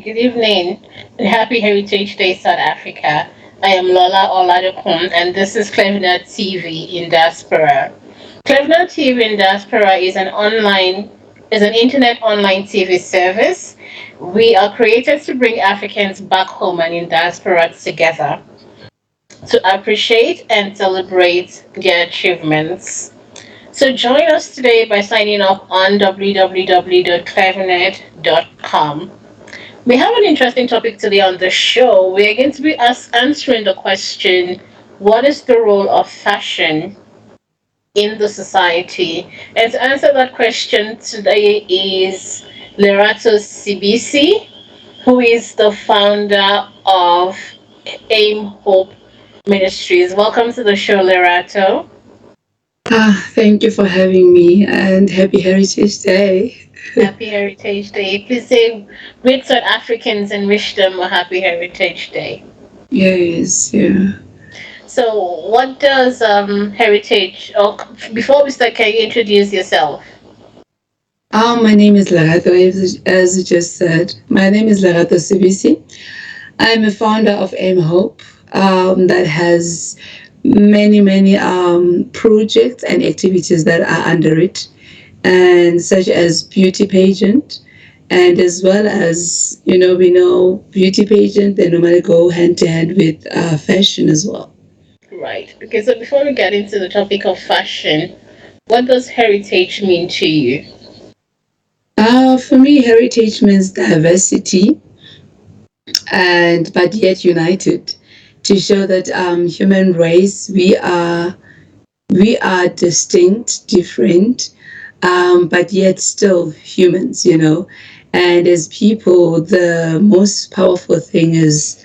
good evening, and happy Heritage Day, South Africa. I am Lola Oladokun, and this is Clevenard TV in Diaspora. Clevenard TV in Diaspora is an internet online TV service. We are created to bring Africans back home and in diaspora together to appreciate and celebrate their achievements. So join us today by signing up on www.clevernet.com. We have an interesting topic today on the show. We are going to be answering the question, what is the role of fashion in the society? And to answer that question today is Lerato sibisi, who is the founder of Aim Hope Ministries. Welcome to the show, Lerato. Thank you for having me, and happy Heritage Day. Happy Heritage Day. Please say great South Africans and wish them a happy Heritage Day. Yes, yeah. So, what does heritage? Or before we start, can you introduce yourself? My name is Lerato, as you just said. My name is Lerato sibisi. I'm a founder of Aim Hope that has many projects and activities that are under it, and such as beauty pageant, and as well as we know beauty pageant, they normally go hand to hand with fashion as well. Right. Okay. So before we get into the topic of fashion, what does heritage mean to you? For me, heritage means diversity, and but yet united, to show that human race, we are distinct, different, but yet still humans, And as people, the most powerful thing is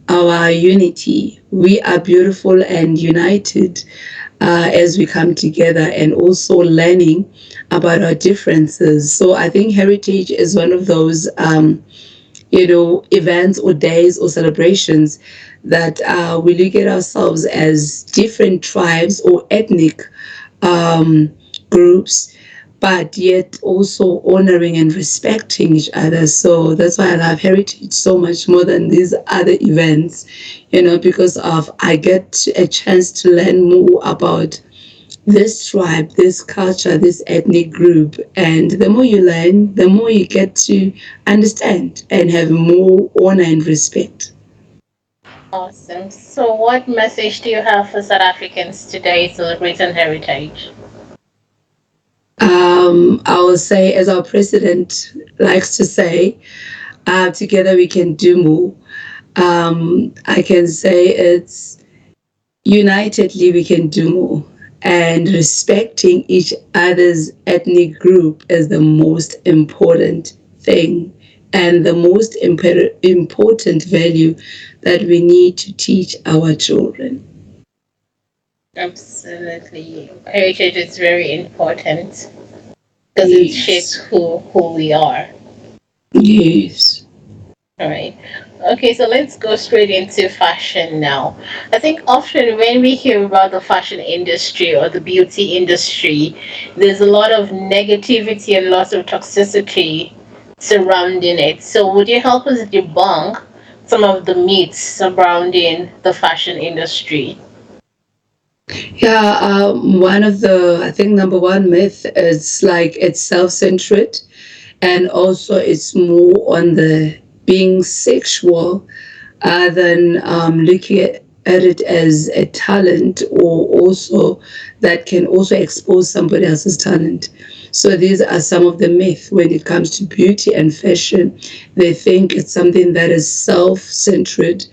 our unity. We are beautiful and united as we come together, and also learning about our differences. So I think heritage is one of those, events or days or celebrations that we look at ourselves as different tribes or ethnic groups, but yet also honoring and respecting each other. So that's why I love heritage so much more than these other events, because of I get a chance to learn more about this tribe, this culture, this ethnic group. And the more you learn, the more you get to understand and have more honor and respect. Awesome. So, what message do you have for South Africans today celebrating heritage? I will say, as our president likes to say, together we can do more. I can say it's unitedly we can do more. And respecting each other's ethnic group is the most important thing and the most important value that we need to teach our children. Absolutely. Heritage is very important because it shapes Yes. who we are. Yes. All right. Okay, so let's go straight into fashion now. I think often when we hear about the fashion industry or the beauty industry, there's a lot of negativity and lots of toxicity surrounding it. So, would you help us debunk some of the myths surrounding the fashion industry? Yeah, one of the, I think, number one myth is like it's self-centered, and also it's more on the being sexual than looking at it as a talent, or also that can also expose somebody else's talent. So these are some of the myths when it comes to beauty and fashion. They think it's something that is self-centered,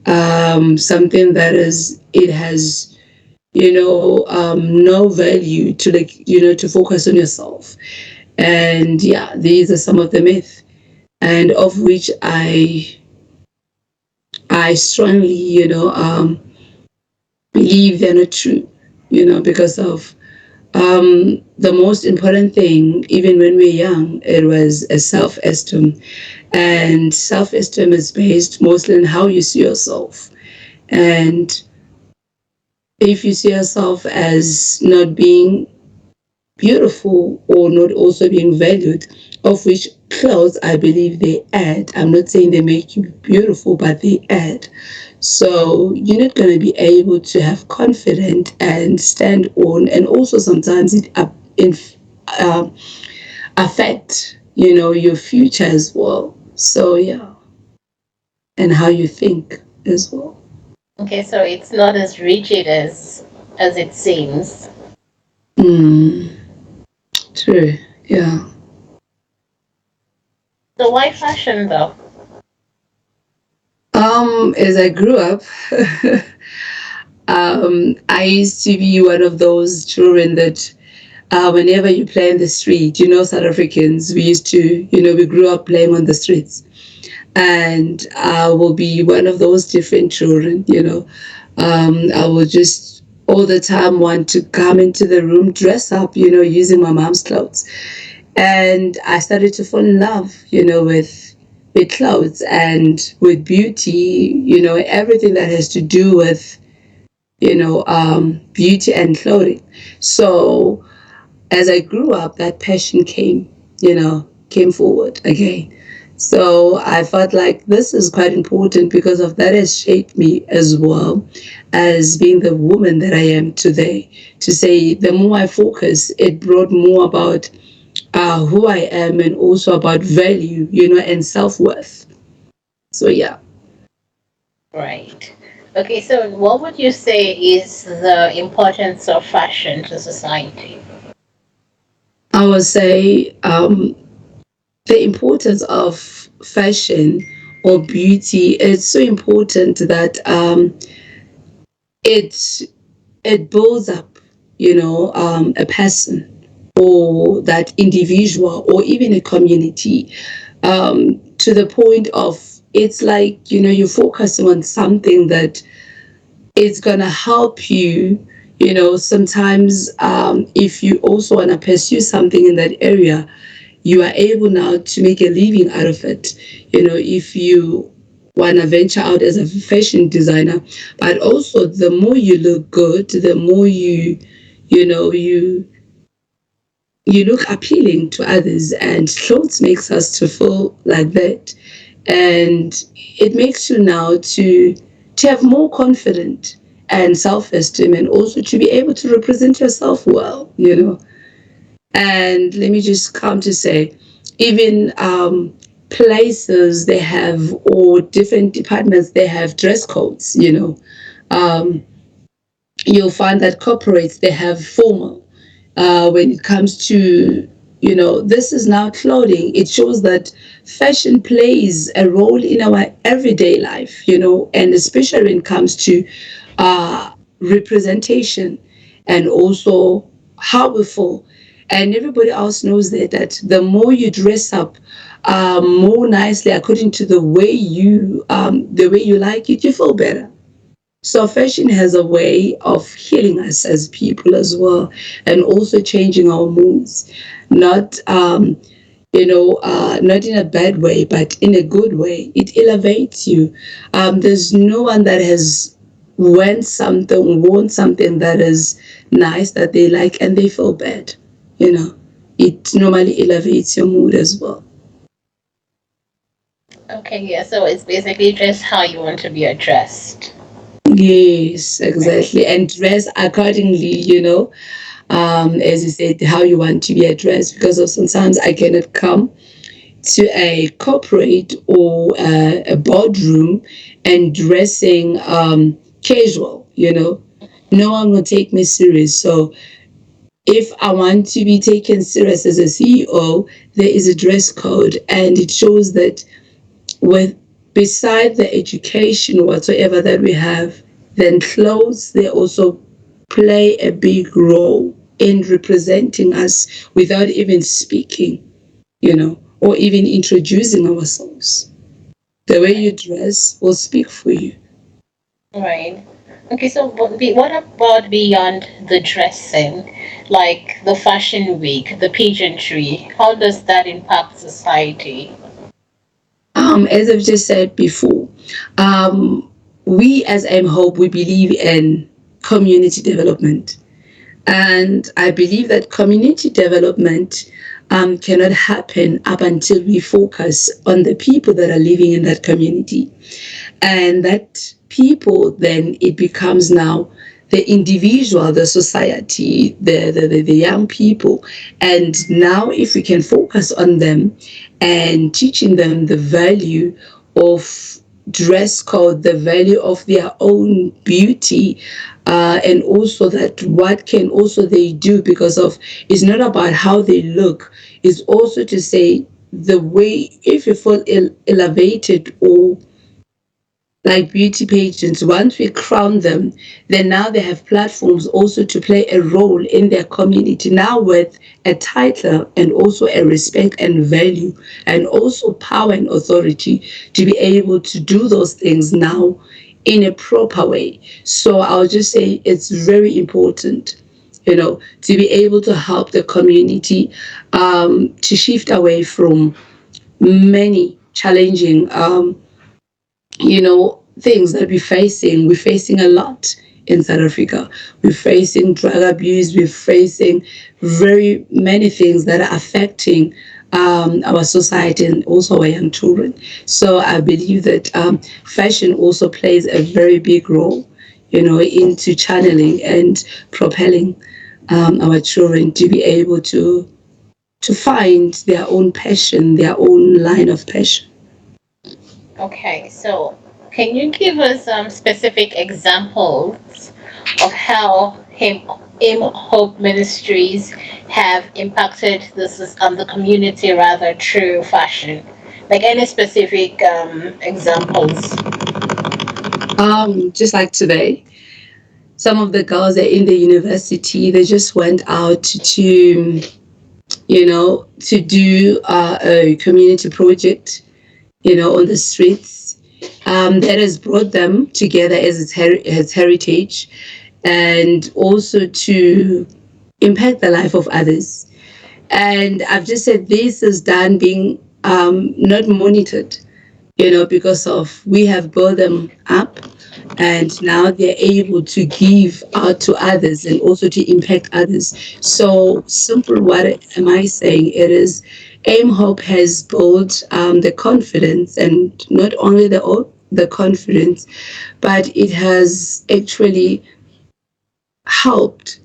something that is, it has no value to, like, to focus on yourself. And yeah, these are some of the myths, and of which I strongly, believe they're not true, because of the most important thing, even when we're young, it was a self-esteem. And self-esteem is based mostly on how you see yourself. And if you see yourself as not being beautiful or not also being valued, of which clothes, I believe they add. I'm not saying they make you beautiful, but they add. So you're not going to be able to have confidence and stand on, and also sometimes it um, affect, your future as well. So yeah, and how you think as well. Okay, so it's not as rigid as it seems. Mm, true. Yeah. So why fashion though? As I grew up, I used to be one of those children that whenever you play in the street, South Africans, we used to, we grew up playing on the streets. And I will be one of those different children, I will just all the time want to come into the room, dress up, using my mom's clothes. And I started to fall in love, with clothes and with beauty, everything that has to do with, beauty and clothing. So as I grew up, that passion came forward again. So I felt like this is quite important because of that has shaped me as well as being the woman that I am today. To say the more I focus, it brought more about who I am and also about value, and self worth. So yeah, Right. Okay, so what would you say is the importance of fashion to society? I would say the importance of fashion or beauty is so important that it it builds up, a person or that individual or even a community, to the point of it's like you're focusing on something that is gonna help you. Sometimes if you also want to pursue something in that area, you are able now to make a living out of it. If you want to venture out as a fashion designer, but also the more you look good, the more you know you look appealing to others, and clothes makes us to feel like that, and it makes you now to have more confidence and self-esteem, and also to be able to represent yourself well. And let me just come to say, even places they have, or different departments, they have dress codes. Um, you'll find that corporates, they have formal. When it comes to, this is now clothing. It shows that fashion plays a role in our everyday life, and especially when it comes to representation, and also powerful. And everybody else knows that the more you dress up more nicely according to the way you like it, you feel better. So fashion has a way of healing us as people as well, and also changing our moods. Not not in a bad way, but in a good way. It elevates you. There's no one that has worn something that is nice that they like and they feel bad. It normally elevates your mood as well. Okay, yeah, so it's basically just how you want to be addressed. Yes, Right. exactly. And dress accordingly, as you said, how you want to be addressed. Because of sometimes I cannot come to a corporate or a boardroom and dressing casual. No one will take me serious. So if I want to be taken serious as a CEO, there is a dress code, and it shows that with beside the education whatsoever that we have, then clothes, they also play a big role in representing us without even speaking, or even introducing ourselves. The way you dress will speak for you. Right. Okay, so what about beyond the dressing, like the fashion week, the pageantry? How does that impact society? As I've just said before, we as M Hope, we believe in community development. And I believe that community development cannot happen up until we focus on the people that are living in that community. And that people, then it becomes now the individual, the society, the young people. And now if we can focus on them and teaching them the value of dress code, the value of their own beauty, and also that what can also they do, because of it's not about how they look, it's also to say the way, if you feel elevated or like beauty pageants, once we crown them, then now they have platforms also to play a role in their community, now with a title and also a respect and value and also power and authority to be able to do those things now in a proper way. So I'll just say it's very important, to be able to help the community to shift away from many challenging things that we're facing. We're facing a lot in South Africa. We're facing drug abuse. We're facing very many things that are affecting our society and also our young children. So I believe that fashion also plays a very big role, into channeling and propelling our children to be able to find their own passion, their own line of passion. Okay, so can you give us some specific examples of how Aim Hope Ministries have impacted the community rather through fashion? Like any specific examples? Just like today, some of the girls are in the university. They just went out to do a community project, on the streets. That has brought them together as its heritage, and also to impact the life of others. And I've just said this is done being not monitored, because of we have built them up, and now they're able to give out to others and also to impact others. So simple, what am I saying? It is Aim Hope has built the confidence, and not only the confidence, but it has actually helped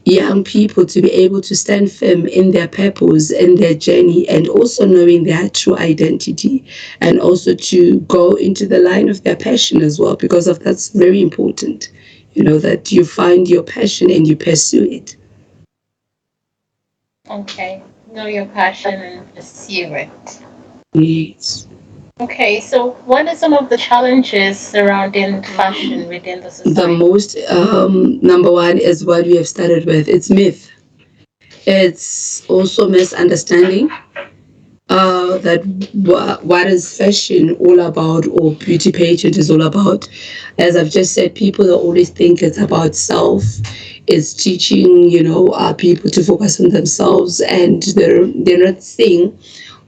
young people to be able to stand firm in their purpose and their journey, and also knowing their true identity, and also to go into the line of their passion as well, because of that's very important, that you find your passion and you pursue it. Okay, know your passion and pursue it. Yes. Okay, so what are some of the challenges surrounding fashion within the The society? most number one is what we have started with. It's myth. It's also misunderstanding that what is fashion all about, or beauty pageant is all about. As I've just said, people always think it's about self. It's teaching, people to focus on themselves, and they're not seeing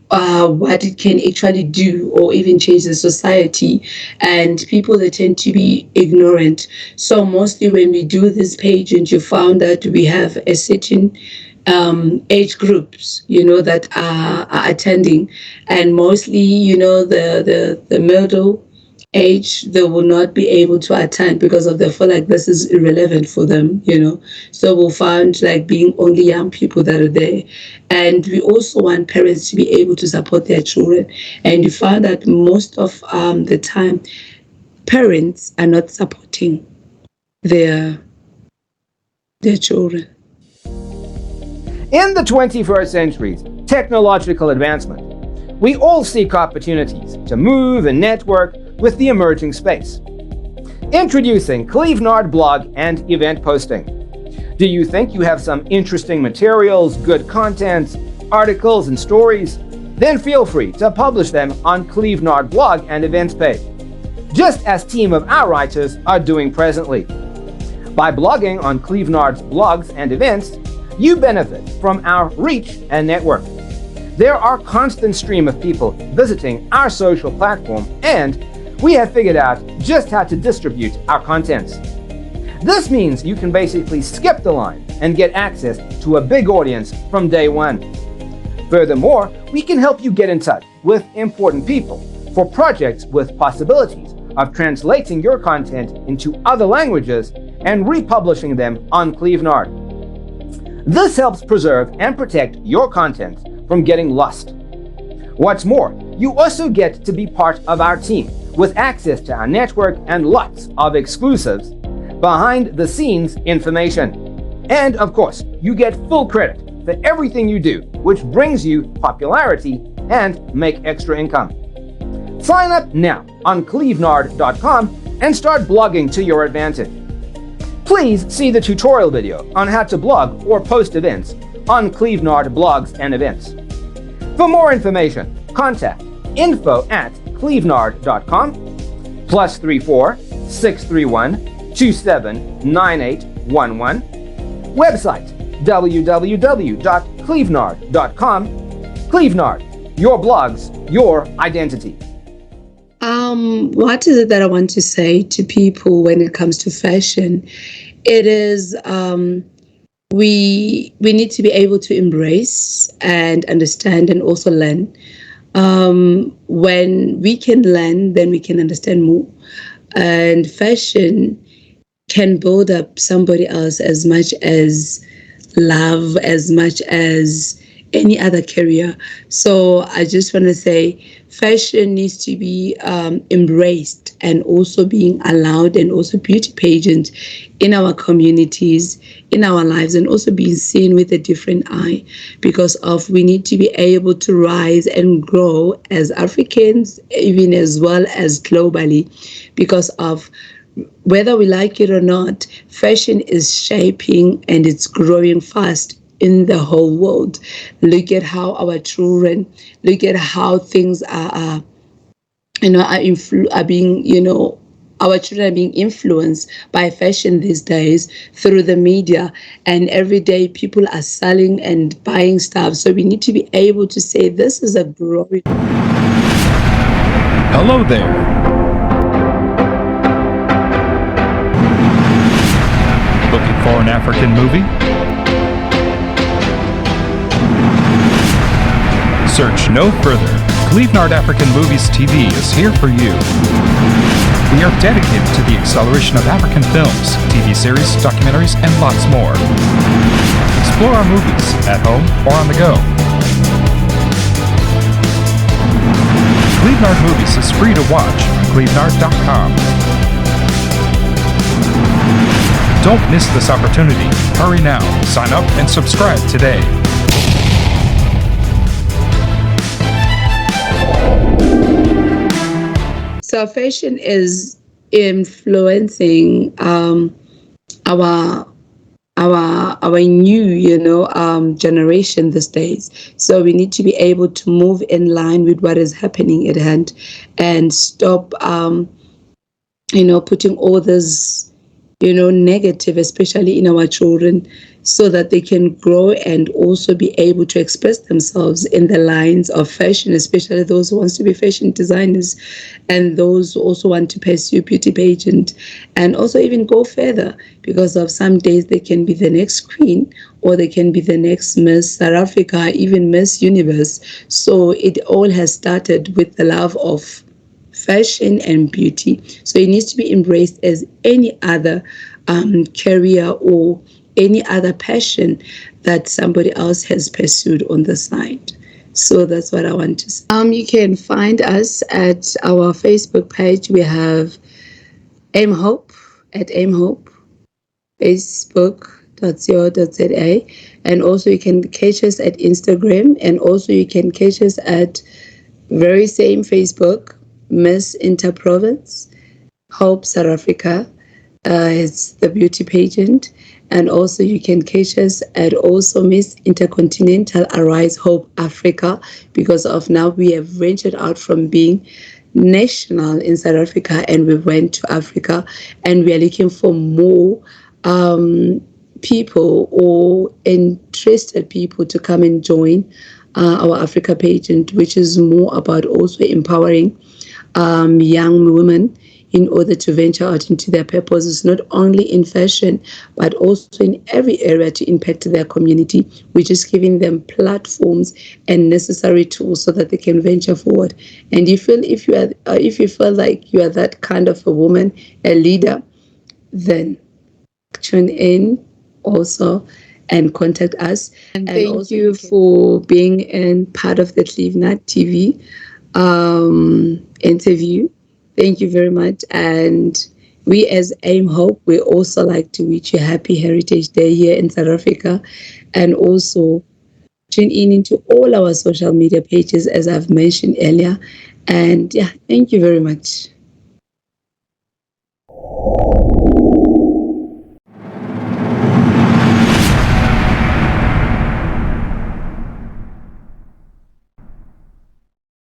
what it can actually do or even change the society. And people, they tend to be ignorant. So mostly when we do this pageant, you found that we have a certain age groups, that are attending, and mostly, the middle age, they will not be able to attend because of they feel like this is irrelevant for them. So we'll find like being only young people that are there. And we also want parents to be able to support their children, and you find that most of the time parents are not supporting their children. In the 21st century's technological advancement, we all seek opportunities to move and network with the emerging space. Introducing Clevenard blog and event posting. Do you think you have some interesting materials, good content, articles, and stories? Then feel free to publish them on Clevenard blog and events page, just as team of our writers are doing presently. By blogging on Clevenard's blogs and events, you benefit from our reach and network. There are constant stream of people visiting our social platform, and we have figured out just how to distribute our contents. This means you can basically skip the line and get access to a big audience from day one. Furthermore, we can help you get in touch with important people for projects with possibilities of translating your content into other languages and republishing them on Clevenard. This helps preserve and protect your content from getting lost. What's more, you also get to be part of our team with access to our network and lots of exclusives, behind-the-scenes information. And of course, you get full credit for everything you do, which brings you popularity and make extra income. Sign up now on Clevenard.com and start blogging to your advantage. Please see the tutorial video on how to blog or post events on Clevenard Blogs and Events. For more information, contact info@clevenard.com +34 631 279811. Website www.clevenard.com. Clevenard, your blogs, your identity. What is it that I want to say to people when it comes to fashion? It is we need to be able to embrace and understand and also learn. When we can learn, then we can understand more. And fashion can build up somebody else as much as love, as much as any other career. So I just want to say fashion needs to be embraced and also being allowed, and also beauty pageant in our communities, in our lives, and also being seen with a different eye, because of we need to be able to rise and grow as Africans, even as well as globally, because of whether we like it or not, fashion is shaping and it's growing fast in the whole world. Look at how our children, look at how things are being, our children are being influenced by fashion these days through the media, and every day people are selling and buying stuff. So we need to be able to say this is a growing. Hello there. Looking for an African movie? Search no further. Clevenard African Movies TV is here for you. We are dedicated to the acceleration of African films, TV series, documentaries, and lots more. Explore our movies at home or on the go. Clevenard Movies is free to watch on Clevenard.com. Don't miss this opportunity. Hurry now. Sign up and subscribe today. So fashion is influencing our new generation these days. So we need to be able to move in line with what is happening at hand, and stop putting all this negative, especially in our children, so that they can grow and also be able to express themselves in the lines of fashion, especially those who want to be fashion designers, and those who also want to pursue beauty pageant, and also even go further, because of some days they can be the next queen, or they can be the next Miss South Africa, even Miss Universe. So it all has started with the love of fashion and beauty. So it needs to be embraced as any other career or any other passion that somebody else has pursued on the side. So that's what I want to say. You can find us at our Facebook page. We have Aim Hope at Aim Hope, facebook.co.za, and also you can catch us at Instagram, and also you can catch us at very same Facebook, Miss Interprovince, Hope South Africa. It's the beauty pageant. And also you can catch us at also Miss Intercontinental Arise Hope Africa, because of now we have ventured out from being national in South Africa and we went to Africa, and we are looking for more people or interested people to come and join our Africa pageant, which is more about also empowering young women in order to venture out into their purposes, not only in fashion, but also in every area to impact their community. We're just giving them platforms and necessary tools so that they can venture forward. And if you feel like you are that kind of a woman, a leader, then tune in also and contact us. And thank you for being in part of the Clevenard TV interview. Thank you very much. And we as AIM Hope, we also like to wish you happy Heritage Day here in South Africa, and also tune in into all our social media pages as I've mentioned earlier. And yeah, thank you very much.